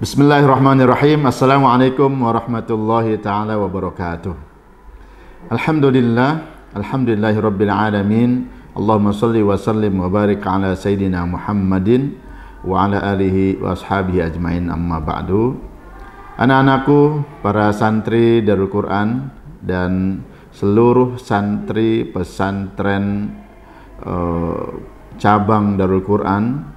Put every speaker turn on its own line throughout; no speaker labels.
Bismillahirrahmanirrahim. Assalamualaikum warahmatullahi ta'ala wabarakatuh. Alhamdulillahi rabbil alamin. Allahumma salli wa sallim wa barik ala Sayyidina Muhammadin wa ala alihi wa ashabihi ajmain, amma ba'du. Anak-anakku, para santri Darul Quran dan seluruh santri pesantren cabang Darul Quran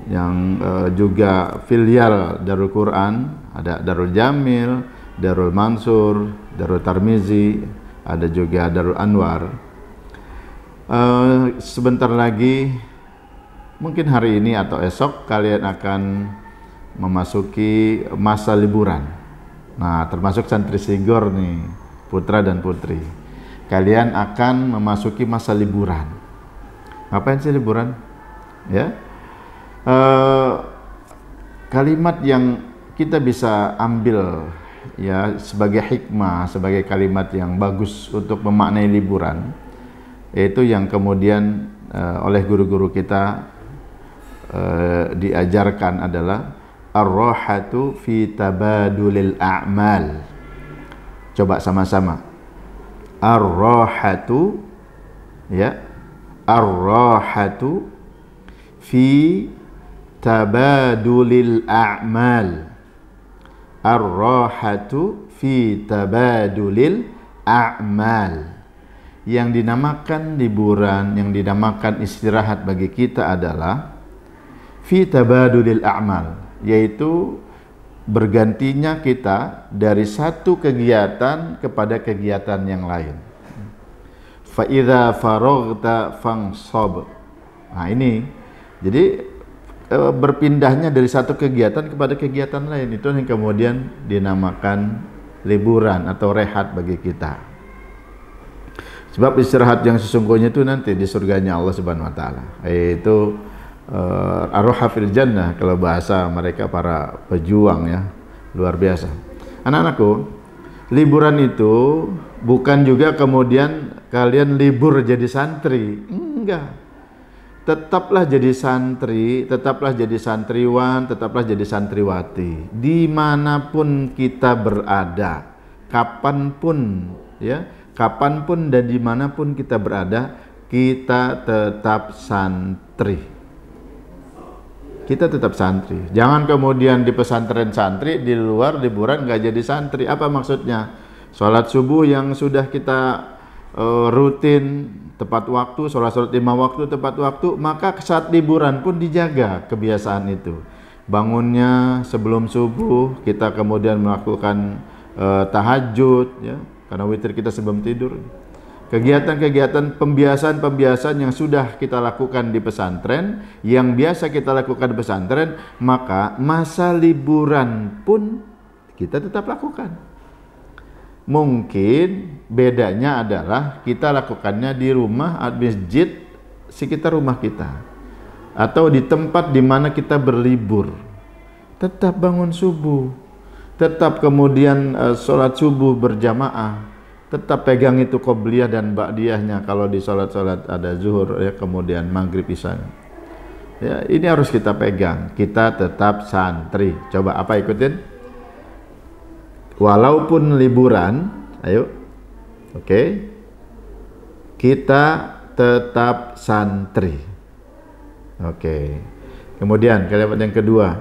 yang juga filial Darul Quran, ada Darul Jamil, Darul Mansur, Darul Tarmizi, ada juga Darul Anwar. Sebentar lagi, mungkin hari ini atau esok, kalian akan memasuki masa liburan. Nah, termasuk santri Sigor nih, putra dan putri. Kalian akan memasuki masa liburan. Ngapain sih liburan? Ya. Kalimat yang kita bisa ambil ya sebagai hikmah, sebagai kalimat yang bagus untuk memaknai liburan, yaitu yang kemudian oleh guru-guru kita diajarkan adalah ar-rahatu fi tabadulil a'mal. Coba sama-sama. Ar-rahatu, ya, ar-rahatu fi tabadulil a'mal. Ar-rahatu fi tabadulil a'mal. Yang dinamakan liburan, yang dinamakan istirahat bagi kita adalah fi tabadulil a'mal, yaitu bergantinya kita dari satu kegiatan kepada kegiatan yang lain. Fa idza faraghta fansab. Nah, ini jadi berpindahnya dari satu kegiatan kepada kegiatan lain, itu yang kemudian dinamakan liburan atau rehat bagi kita. Sebab istirahat yang sesungguhnya itu nanti di surganya Allah Subhanahu wa taala, yaitu ar-ruha fil jannah kalau bahasa mereka para pejuang, ya. Luar biasa. Anak-anakku, liburan itu bukan juga kemudian kalian libur jadi santri. Enggak. Tetaplah jadi santri, tetaplah jadi santriwan, tetaplah jadi santriwati. Dimanapun kita berada, kapanpun, ya, kapanpun dan dimanapun kita berada, kita tetap santri. Kita tetap santri. Jangan kemudian di pesantren santri, di luar liburan nggak jadi santri. Apa maksudnya? Sholat subuh yang sudah kita rutin tepat waktu, sholat 5 waktu tepat waktu, maka saat liburan pun dijaga kebiasaan itu. Bangunnya sebelum subuh, kita kemudian melakukan tahajud, ya, karena witir kita sebelum tidur. Kegiatan-kegiatan pembiasaan yang sudah kita lakukan di pesantren, yang biasa kita lakukan di pesantren, maka masa liburan pun kita tetap lakukan. Mungkin bedanya adalah kita lakukannya di rumah, di masjid sekitar rumah kita, atau di tempat di mana kita berlibur. Tetap bangun subuh, tetap kemudian sholat subuh berjamaah, tetap pegang itu qobliyah dan ba'diyahnya kalau di sholat-sholat ada zuhur, ya, kemudian maghrib isya. Ya, ini harus kita pegang. Kita tetap santri. Coba apa, ikutin? Walaupun liburan, ayo, oke, kita tetap santri. Oke. Kemudian kalimat yang kedua,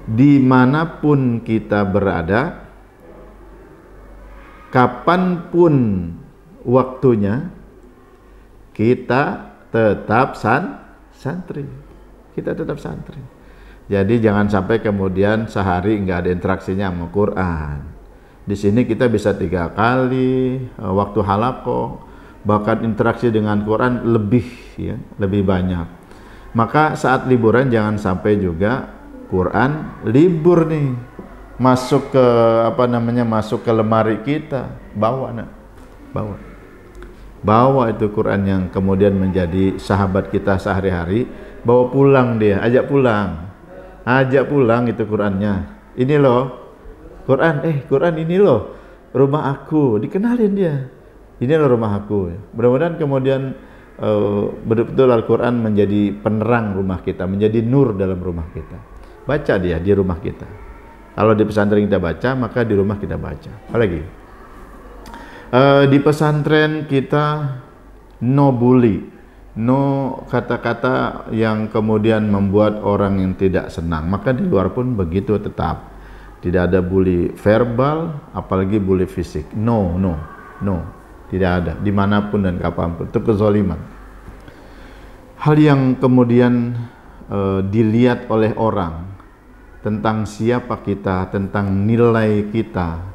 dimanapun kita berada, kapanpun waktunya, kita tetap santri. Kita tetap santri. Jadi jangan sampai kemudian sehari nggak ada interaksinya sama Quran. Di sini kita bisa 3 kali waktu halaqah, bahkan interaksi dengan Quran lebih, ya, lebih banyak. Maka saat liburan jangan sampai juga Quran libur nih, masuk ke masuk ke lemari kita, bawa itu Quran yang kemudian menjadi sahabat kita sehari-hari, bawa pulang dia, ajak pulang itu Qurannya. Ini loh Quran ini loh rumah aku, dikenalin dia. Ini loh rumah aku. Mudah-mudahan kemudian betul-betul Al-Quran menjadi penerang rumah kita, menjadi nur dalam rumah kita. Baca dia di rumah kita. Kalau di pesantren kita baca, maka di rumah kita baca. Apalagi di pesantren kita no bully, no kata-kata yang kemudian membuat orang yang tidak senang. Maka di luar pun begitu, tetap tidak ada bully verbal, apalagi bully fisik. No, tidak ada, dimanapun dan kapanpun. Itu kezaliman. Hal yang kemudian dilihat oleh orang tentang siapa kita, tentang nilai kita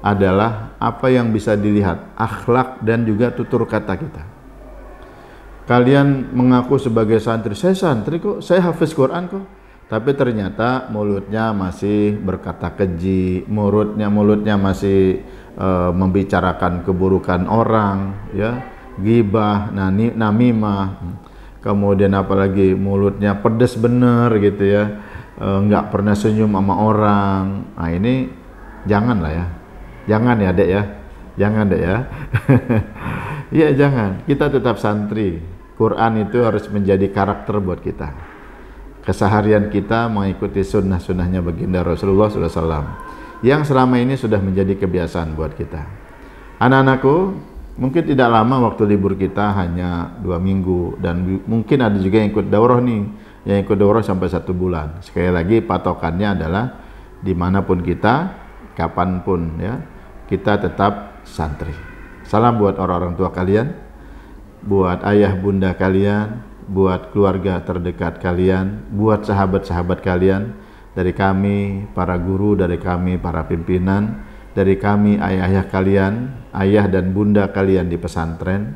adalah apa yang bisa dilihat, akhlak dan juga tutur kata kita. Kalian mengaku sebagai santri, saya santri kok, saya hafiz Quran kok, tapi ternyata mulutnya masih berkata keji, mulutnya masih membicarakan keburukan orang, ya, ghibah, namimah, kemudian apalagi mulutnya pedes bener gitu ya, nggak pernah senyum sama orang. Nah ini janganlah ya, jangan ya dek ya, jangan dek ya. Ya jangan, kita tetap santri. Quran itu harus menjadi karakter buat kita. Keseharian kita mengikuti sunnah-sunnahnya baginda Rasulullah SAW yang selama ini sudah menjadi kebiasaan buat kita. Anak-anakku, mungkin tidak lama waktu libur kita, hanya 2 minggu, dan mungkin ada juga yang ikut daurah nih, yang ikut daurah sampai 1 bulan. Sekali lagi patokannya adalah dimanapun kita, kapanpun ya, kita tetap santri. Salam buat orang-orang tua kalian, buat ayah bunda kalian, buat keluarga terdekat kalian, buat sahabat-sahabat kalian, dari kami para guru, dari kami para pimpinan, dari kami ayah-ayah kalian, ayah dan bunda kalian di pesantren,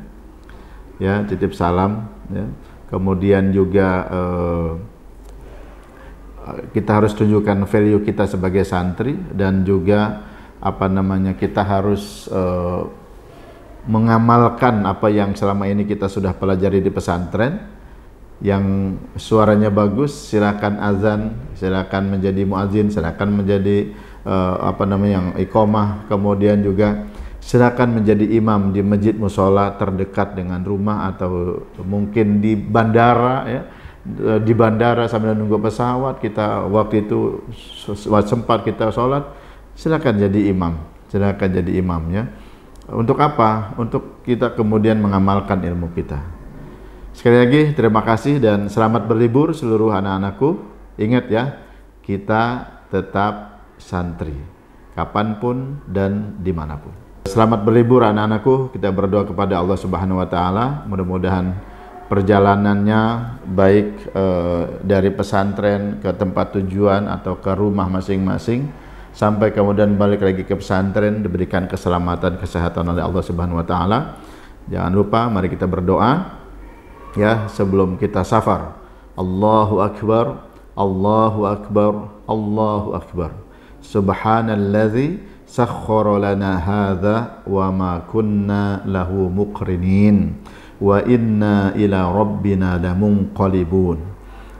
ya, titip salam ya. Kemudian juga kita harus tunjukkan value kita sebagai santri, dan juga kita harus mengamalkan apa yang selama ini kita sudah pelajari di pesantren. Yang suaranya bagus, silakan azan, silakan menjadi muazin, silakan menjadi yang iqamah, kemudian juga silakan menjadi imam di masjid musola terdekat dengan rumah, atau mungkin di bandara ya, di bandara sambil nunggu pesawat, kita waktu itu sempat kita sholat, silakan jadi imam, silakan jadi imam ya. Untuk apa? Untuk kita kemudian mengamalkan ilmu kita. Sekali lagi terima kasih dan selamat berlibur seluruh anak-anakku. Ingat ya, kita tetap santri kapanpun dan dimanapun. Selamat berlibur anak-anakku. Kita berdoa kepada Allah Subhanahu wa Ta'ala, mudah-mudahan perjalanannya baik dari pesantren ke tempat tujuan atau ke rumah masing-masing, sampai kemudian balik lagi ke pesantren, diberikan keselamatan, kesehatan oleh Allah Subhanahu wa Ta'ala. Jangan lupa, mari kita berdoa ya sebelum kita safar. Allahu Akbar, Allahu Akbar, Allahu Akbar. Subhanalladzi sakhkhara lana hadza wa ma kunna lahu muqrinin wa inna ila rabbina lamunqalibun.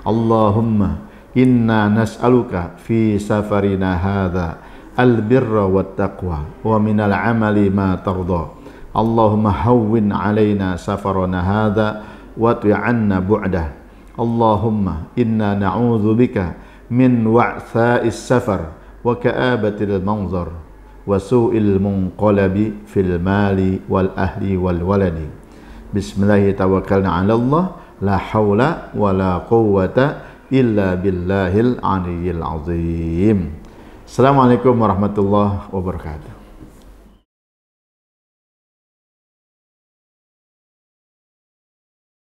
Allahumma inna nas'aluka fi safarina hadza albirra wat taqwa wa minal amali ma tarda. Allahumma hawwin alaina safarana hadza wa tu'anna bu'dah. Allahumma inna na'udzubika min wa'tha'is safar wa ka'abatil manzar wa su'il munqalabi fil mali wal ahli wal waladi. Bismillahirrahmanirrahim, tawakkalna 'ala Allah, la haula wa la quwwata illa billahil aliyyil azim. Assalamualaikum warahmatullahi wabarakatuh.